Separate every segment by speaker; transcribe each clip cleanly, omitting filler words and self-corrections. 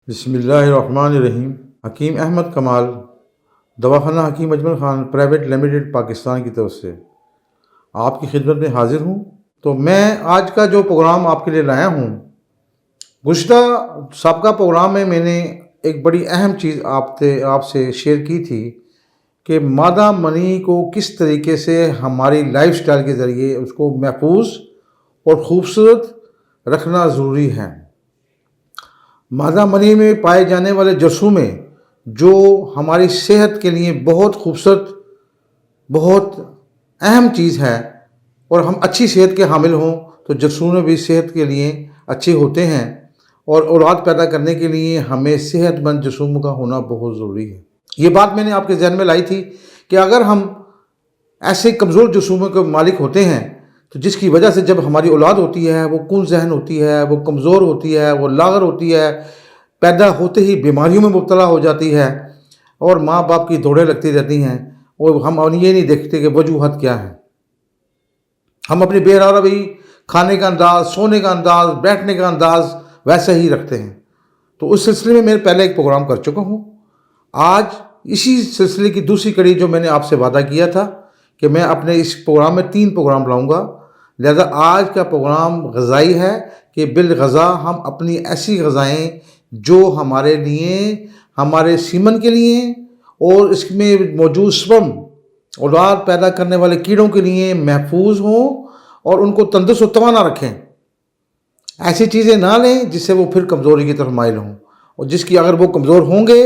Speaker 1: بسم اللہ الرحمن الرحیم۔ حکیم احمد کمال، دواخانہ حکیم اجمل خان پرائیویٹ لمیٹڈ پاکستان کی طرف سے آپ کی خدمت میں حاضر ہوں۔ تو میں آج کا جو پروگرام آپ کے لیے لایا ہوں، گزشتہ سابقہ پروگرام میں نے ایک بڑی اہم چیز آپ سے شیئر کی تھی کہ مادہ منی کو کس طریقے سے ہماری لائف سٹائل کے ذریعے اس کو محفوظ اور خوبصورت رکھنا ضروری ہے۔ مادہ منی میں پائے جانے والے جرثومے جو ہماری صحت کے لیے بہت خوبصورت، بہت اہم چیز ہے، اور ہم اچھی صحت کے حامل ہوں تو جرثومے بھی صحت کے لیے اچھے ہوتے ہیں، اور اولاد پیدا کرنے کے لیے ہمیں صحت مند جرثوموں کا ہونا بہت ضروری ہے۔ یہ بات میں نے آپ کے ذہن میں لائی تھی کہ اگر ہم ایسے کمزور جرثوموں کے مالک ہوتے ہیں تو جس کی وجہ سے جب ہماری اولاد ہوتی ہے وہ کن ذہن ہوتی ہے، وہ کمزور ہوتی ہے، وہ لاغر ہوتی ہے، پیدا ہوتے ہی بیماریوں میں مبتلا ہو جاتی ہے، اور ماں باپ کی دوڑیں لگتی رہتی ہیں، اور ہم یہ نہیں دیکھتے کہ وجوہات کیا ہیں۔ ہم اپنی بہرحال کھانے کا انداز، سونے کا انداز، بیٹھنے کا انداز ویسا ہی رکھتے ہیں۔ تو اس سلسلے میں میں پہلے ایک پروگرام کر چکا ہوں۔ آج اسی سلسلے کی دوسری کڑی جو میں نے آپ سے وعدہ کیا تھا کہ میں اپنے اس پروگرام میں 3 پروگرام لاؤں گا، لہذا آج کا پروگرام غذائی ہے کہ بالغذا ہم اپنی ایسی غذائیں جو ہمارے لیے، ہمارے سیمن کے لیے اور اس میں موجود سپرم، اولاد پیدا کرنے والے کیڑوں کے لیے محفوظ ہوں اور ان کو تندرست و توانا رکھیں۔ ایسی چیزیں نہ لیں جس سے وہ پھر کمزوری کی طرف مائل ہوں، اور جس کی اگر وہ کمزور ہوں گے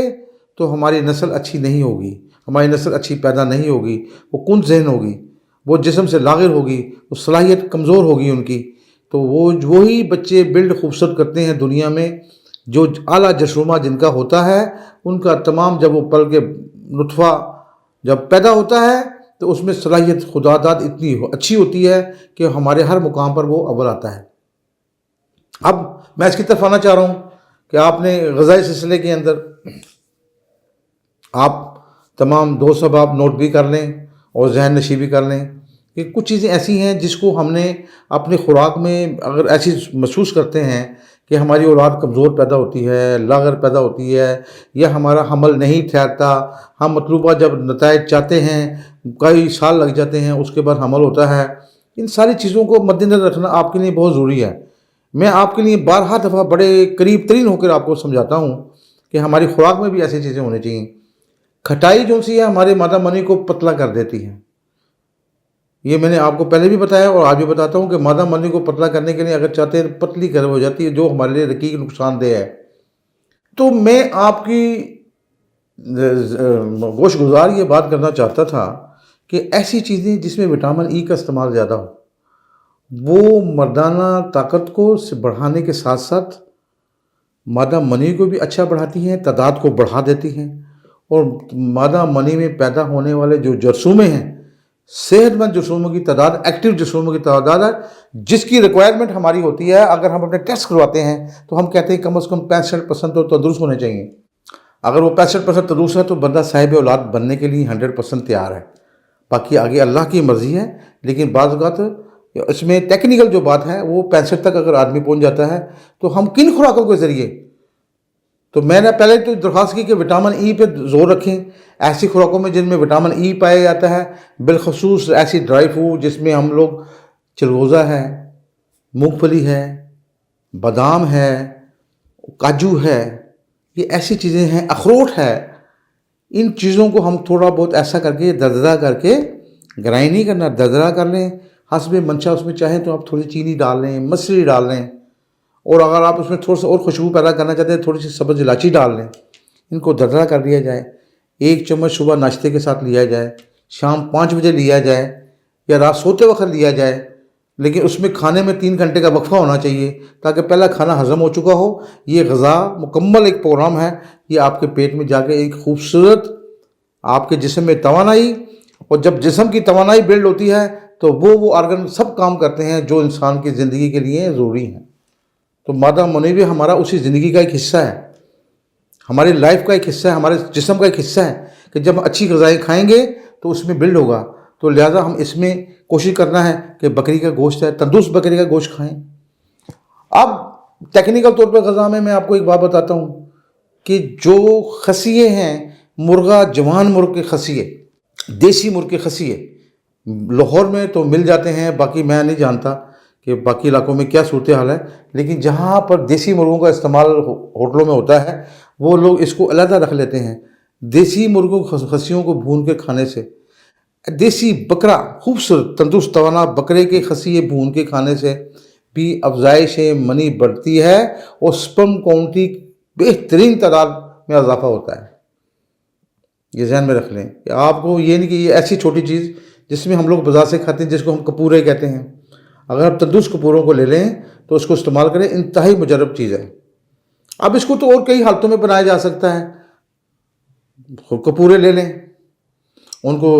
Speaker 1: تو ہماری نسل اچھی نہیں ہوگی، ہماری نسل اچھی پیدا نہیں ہوگی، وہ کن ذہن ہوگی، وہ جسم سے لاغر ہوگی، وہ صلاحیت کمزور ہوگی ان کی۔ تو وہی بچے بلڈ خوبصورت کرتے ہیں دنیا میں جو اعلیٰ جرثومہ جن کا ہوتا ہے، ان کا تمام جب وہ پل کے نطفہ جب پیدا ہوتا ہے تو اس میں صلاحیت خدا داد اتنی اچھی ہوتی ہے کہ ہمارے ہر مقام پر وہ اول آتا ہے۔ اب میں اس کی طرف آنا چاہ رہا ہوں کہ آپ نے غذائی سلسلے کے اندر آپ تمام دوست احباب نوٹ بھی کر لیں اور ذہن نشی بھی کر لیں کہ کچھ چیزیں ایسی ہیں جس کو ہم نے اپنی خوراک میں اگر ایسی محسوس کرتے ہیں کہ ہماری اولاد کمزور پیدا ہوتی ہے، لاغر پیدا ہوتی ہے، یا ہمارا حمل نہیں ٹھہرتا، ہم مطلوبہ جب نتائج چاہتے ہیں کئی سال لگ جاتے ہیں اس کے بعد حمل ہوتا ہے، ان ساری چیزوں کو مد نظر رکھنا آپ کے لیے بہت ضروری ہے۔ میں آپ کے لیے بارہا دفعہ بڑے قریب ترین ہو کر آپ کو سمجھاتا ہوں کہ ہماری خوراک میں بھی ایسی چیزیں ہونی چاہیے۔ کھٹائی جو سی ہے ہمارے مادہ منی کو پتلا کر دیتی ہے، یہ میں نے آپ کو پہلے بھی بتایا اور آج بھی بتاتا ہوں کہ مادہ منی کو پتلا کرنے کے لیے اگر چاہتے ہیں پتلی ہو جاتی ہے جو ہمارے لیے رقیق نقصان دہ ہے۔ تو میں آپ کی گوش گزار یہ بات کرنا چاہتا تھا کہ ایسی چیزیں جس میں وٹامن ای کا استعمال زیادہ ہو، وہ مردانہ طاقت کو بڑھانے کے ساتھ ساتھ مادہ منی کو بھی اچھا بڑھاتی ہیں، تعداد کو بڑھا دیتی ہیں، اور مادہ منی میں پیدا ہونے والے جو جرثومے ہیں، صحت مند جرثوموں کی تعداد، ایکٹیو جرثوموں کی تعداد ہے جس کی ریکوائرمنٹ ہماری ہوتی ہے۔ اگر ہم اپنے ٹیسٹ کرواتے ہیں تو ہم کہتے ہیں کم از کم 65% تو تندرست ہونے چاہیے۔ اگر وہ 65% تندرست ہے تو بندہ صاحب اولاد بننے کے لیے 100% تیار ہے، باقی آگے اللہ کی مرضی ہے۔ لیکن بعض اوقات اس میں ٹیکنیکل جو بات ہے وہ 65 تک اگر آدمی پہنچ جاتا ہے تو ہم کن خوراکوں کے ذریعے، تو میں نے پہلے تو درخواست کی کہ وٹامن ای پہ زور رکھیں، ایسی خوراکوں میں جن میں وٹامن ای پایا جاتا ہے، بالخصوص ایسی ڈرائی فوڈ جس میں ہم لوگ چلغوزہ ہے، مونگ پھلی ہے، بادام ہے، کاجو ہے، یہ ایسی چیزیں ہیں، اخروٹ ہے۔ ان چیزوں کو ہم تھوڑا بہت ایسا کر کے دردرا کر کے، گرائنڈ نہیں کرنا، دردرا کر لیں حسب منشا، اس میں چاہیں تو آپ تھوڑی چینی ڈال لیں، مصری ڈال لیں، اور اگر آپ اس میں تھوڑا سا اور خوشبو پیدا کرنا چاہتے ہیں تھوڑی سی سبز الائچی ڈال لیں۔ ان کو دردرا کر لیا جائے، 1 چمچ صبح ناشتے کے ساتھ لیا جائے، شام 5 بجے لیا جائے، یا رات سوتے وقت لیا جائے، لیکن اس میں کھانے میں 3 گھنٹے کا وقفہ ہونا چاہیے تاکہ پہلا کھانا ہضم ہو چکا ہو۔ یہ غذا مکمل ایک پروگرام ہے، یہ آپ کے پیٹ میں جا کے ایک خوبصورت آپ کے جسم میں توانائی، اور جب جسم کی توانائی بلڈ ہوتی ہے تو وہ آرگن سب کام کرتے ہیں جو انسان کی زندگی کے لیے ضروری ہیں۔ تو مادہ منی بھی ہمارا اسی زندگی کا ایک حصہ ہے، ہماری لائف کا ایک حصہ ہے، ہمارے جسم کا ایک حصہ ہے کہ جب ہم اچھی غذائیں کھائیں گے تو اس میں بلڈ ہوگا۔ تو لہٰذا ہم اس میں کوشش کرنا ہے کہ بکری کا گوشت ہے، تندرست بکری کا گوشت کھائیں۔ اب ٹیکنیکل طور پہ غذا میں آپ کو ایک بات بتاتا ہوں کہ جو خسیے ہیں مرغا، جوان مرغ کے خسیے، دیسی مرغ کے خسیے لاہور میں تو مل جاتے ہیں، باقی میں نہیں جانتا کہ باقی علاقوں میں کیا صورتحال ہے، لیکن جہاں پر دیسی مرغوں کا استعمال ہوٹلوں میں ہوتا ہے وہ لوگ اس کو علیحدہ رکھ لیتے ہیں۔ دیسی مرغوں خسیوں کو بھون کے کھانے سے، دیسی بکرا خوبصورت تندرست توانا بکرے کے خسیے بھون کے کھانے سے بھی افزائش منی بڑھتی ہے اور سپرم کاؤنٹی بہترین تعداد میں اضافہ ہوتا ہے۔ یہ ذہن میں رکھ لیں کہ آپ کو یہ نہیں کہ یہ ایسی چھوٹی چیز جس میں ہم لوگ بازار سے کھاتے ہیں جس کو ہم کپورے کہتے ہیں، اگر آپ تندرست کپوروں کو لے لیں تو اس کو استعمال کریں، انتہائی مجرب چیز ہے۔ اب اس کو تو اور کئی حالتوں میں بنایا جا سکتا ہے۔ کپورے لے لیں، ان کو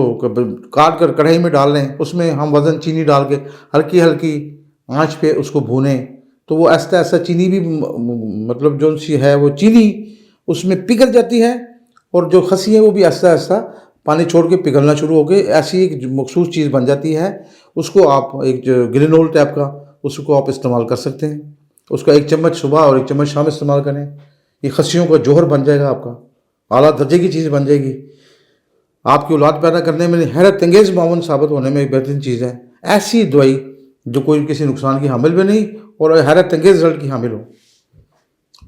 Speaker 1: کاٹ کر کڑھائی میں ڈال لیں، اس میں ہم وزن چینی ڈال کے ہلکی ہلکی آنچ پہ اس کو بھونیں تو وہ ایسا ایسا چینی بھی مطلب جو سی ہے وہ چینی اس میں پگھل جاتی ہے، اور جو خسی ہے وہ بھی ایسا ایسا پانی چھوڑ کے پگھلنا شروع ہو کے ایسی ایک مخصوص چیز بن جاتی ہے۔ اس کو آپ ایک جو گرینول ٹائپ کا اس کو آپ استعمال کر سکتے ہیں، اس کا 1 چمچ صبح اور 1 چمچ شام استعمال کریں، یہ خسیوں کا جوہر بن جائے گا، آپ کا اعلیٰ درجے کی چیز بن جائے گی، آپ کی اولاد پیدا کرنے میں حیرت انگیز معاون ثابت ہونے میں ایک بہترین چیز ہے۔ ایسی دوائی جو کوئی کسی نقصان کی حامل بھی نہیں اور حیرت انگیز رزلٹ کی حامل ہو۔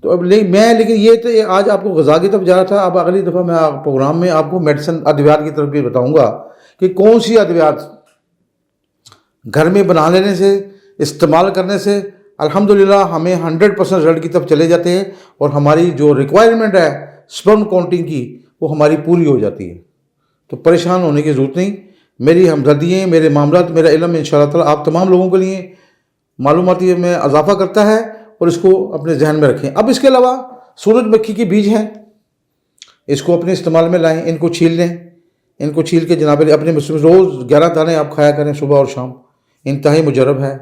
Speaker 1: تو اب لیکن یہ تو آج آپ کو غذا کی طرف جا رہا تھا، اب اگلی دفعہ میں پروگرام میں آپ کو میڈیسن ادویات کی طرف بھی بتاؤں گا کہ کون سی ادویات گھر میں بنا لینے سے، استعمال کرنے سے الحمدللہ ہمیں 100% رزلٹ کی طرف چلے جاتے ہیں، اور ہماری جو ریکوائرمنٹ ہے سپرم کاؤنٹنگ کی وہ ہماری پوری ہو جاتی ہے۔ تو پریشان ہونے کی ضرورت نہیں، میری ہمدردیاں، میرے معاملات، میرا علم انشاءاللہ تعالیٰ آپ تمام لوگوں کے لیے معلوماتی میں اضافہ کرتا ہے، اور اس کو اپنے ذہن میں رکھیں۔ اب اس کے علاوہ سورج مکھی کے بیج ہیں، اس کو اپنے استعمال میں لائیں، ان کو چھیل لیں، ان کو چھیل کے جناب اپنے روز 11 دانے آپ کھایا کریں صبح اور شام، انتہائی مجرب ہے۔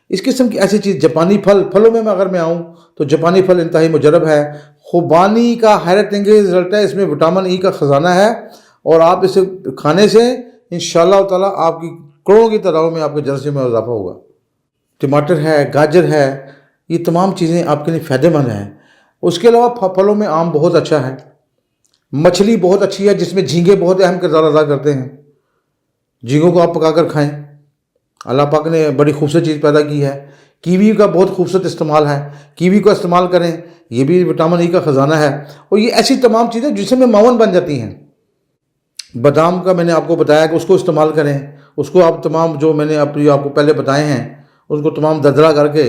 Speaker 1: اس قسم کی ایسی چیز جاپانی پھلوں میں اگر میں آؤں تو جاپانی پھل انتہائی مجرب ہے، خوبانی کا حیرت انگیز رزلٹ ہے، اس میں وٹامن ای کا خزانہ ہے، اور آپ اسے کھانے سے انشاءاللہ تعالیٰ آپ کی کروڑوں کی تعداد میں آپ کے جنسی میں اضافہ ہوگا۔ ٹماٹر ہے، گاجر ہے، یہ تمام چیزیں آپ کے لیے فائدہ مند ہیں۔ اس کے علاوہ پھلوں میں آم بہت اچھا ہے، مچھلی بہت اچھی ہے جس میں جھینگے بہت اہم کردار ادا کرتے ہیں، جھینگوں کو آپ پکا کر کھائیں، اللہ پاک نے بڑی خوبصورت چیز پیدا کی ہے۔ کیوی کا بہت خوبصورت استعمال ہے، کیوی کو استعمال کریں، یہ بھی وٹامن ای کا خزانہ ہے، اور یہ ایسی تمام چیزیں جس میں معاون بن جاتی ہیں۔ بادام کا میں نے آپ کو بتایا کہ اس کو استعمال کریں، اس کو آپ تمام جو میں نے آپ کو پہلے بتائے ہیں اس کو تمام دردرا کر کے،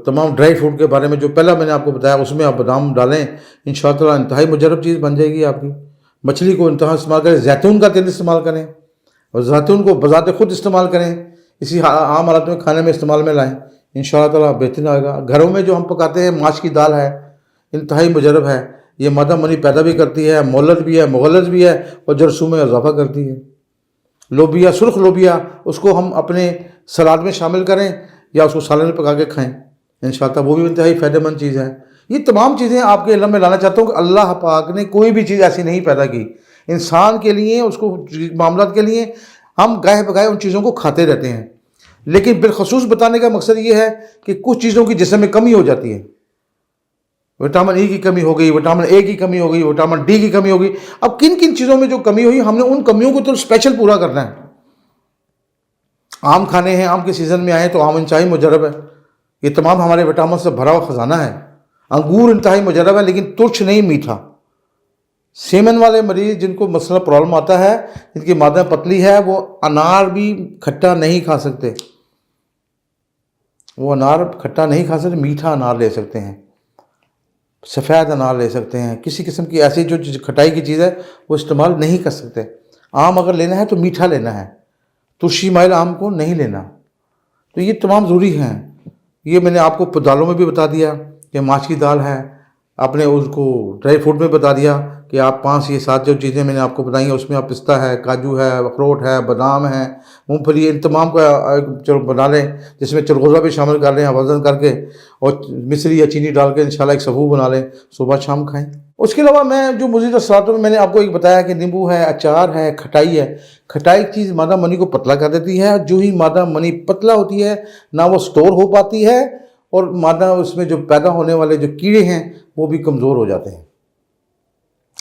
Speaker 1: تمام ڈرائی فروٹ کے بارے میں جو پہلا میں نے آپ کو بتایا اس میں آپ بادام ڈالیں، انشاءاللہ انتہائی مجرب چیز بن جائے گی آپ کی۔ مچھلی کو انتہا استعمال کریں، زیتون کا تیل استعمال کریں، اور زیتون کو بذات خود استعمال کریں، اسی عام حالت میں کھانے میں استعمال میں لائیں، انشاءاللہ تعالیٰ بہترین آئے گا۔ گھروں میں جو ہم پکاتے ہیں ماش کی دال ہے، انتہائی مجرب ہے، یہ مادہ منی پیدا بھی کرتی ہے، مولد بھی ہے، مغلظ بھی ہے، اور جرثوم میں اضافہ کرتی ہے۔ لوبیا، سرخ لوبیا، اس کو ہم اپنے سلاد میں شامل کریں یا اس کو سالن میں پکا کے کھائیں، انشاءاللہ وہ بھی انتہائی فائدہ مند چیز ہے۔ یہ تمام چیزیں آپ کے علم میں لانا چاہتا ہوں کہ اللہ پاک نے کوئی بھی چیز ایسی نہیں پیدا کی انسان کے لیے، اس کو معاملات کے لیے ہم گاہے بگاہے ان چیزوں کو کھاتے رہتے ہیں، لیکن بالخصوص بتانے کا مقصد یہ ہے کہ کچھ چیزوں کی جسم میں کمی ہو جاتی ہے، وٹامن ای کی کمی ہو گئی، وٹامن اے کی کمی ہو گئی، وٹامن ڈی کی کمی ہو گئی۔ اب کن کن چیزوں میں جو کمی ہوئی ہم نے ان کمیوں کو تو اسپیشل پورا کرنا ہے۔ آم کھانے ہیں، آم کے سیزن میں آئے تو آم انتہائی مجرب ہے، یہ تمام ہمارے وٹامن سے بھرا ہوا خزانہ ہے۔ انگور انتہائی مجرب ہے لیکن ترچ نہیں، میٹھا۔ سیمن والے مریض جن کو مسئلہ پرابلم آتا ہے، جن کی معدہ پتلی ہے، وہ انار بھی کھٹا نہیں کھا سکتے، وہ انار کھٹا نہیں کھا سکتے، میٹھا انار لے سکتے ہیں، سفید انار لے سکتے ہیں، کسی قسم کی ایسی جو کھٹائی کی چیز ہے وہ استعمال نہیں کر سکتے۔ آم اگر لینا ہے تو میٹھا لینا ہے، ترشی مائل آم کو نہیں لینا۔ تو یہ تمام ضروری ہیں۔ یہ میں نے آپ کو دالوں میں بھی بتا دیا کہ ماش کی دال ہے، آپ نے اس کو ڈرائی فروٹ میں بتا دیا کہ آپ 5 یہ 7 جو چیزیں میں نے آپ کو بتائی ہیں اس میں آپ پستہ ہے، کاجو ہے، اخروٹ ہے، بادام ہے، مونگ پھلی، ان تمام کا بنا لیں، جس میں چرغوزہ بھی شامل کر لیں وزن کر کے، اور مصری یا چینی ڈال کے انشاءاللہ ایک سفو بنا لیں، صبح شام کھائیں۔ اس کے علاوہ میں جو مزید اثراتوں میں نے آپ کو ایک بتایا کہ نیمبو ہے، اچار ہے، کھٹائی ہے۔ کھٹائی چیز مادہ منی کو پتلا کر دیتی ہے، جو ہی مادہ منی پتلا ہوتی ہے نہ وہ سٹور ہو پاتی ہے، اور مادہ اس میں جو پیدا ہونے والے جو کیڑے ہیں وہ بھی کمزور ہو جاتے ہیں۔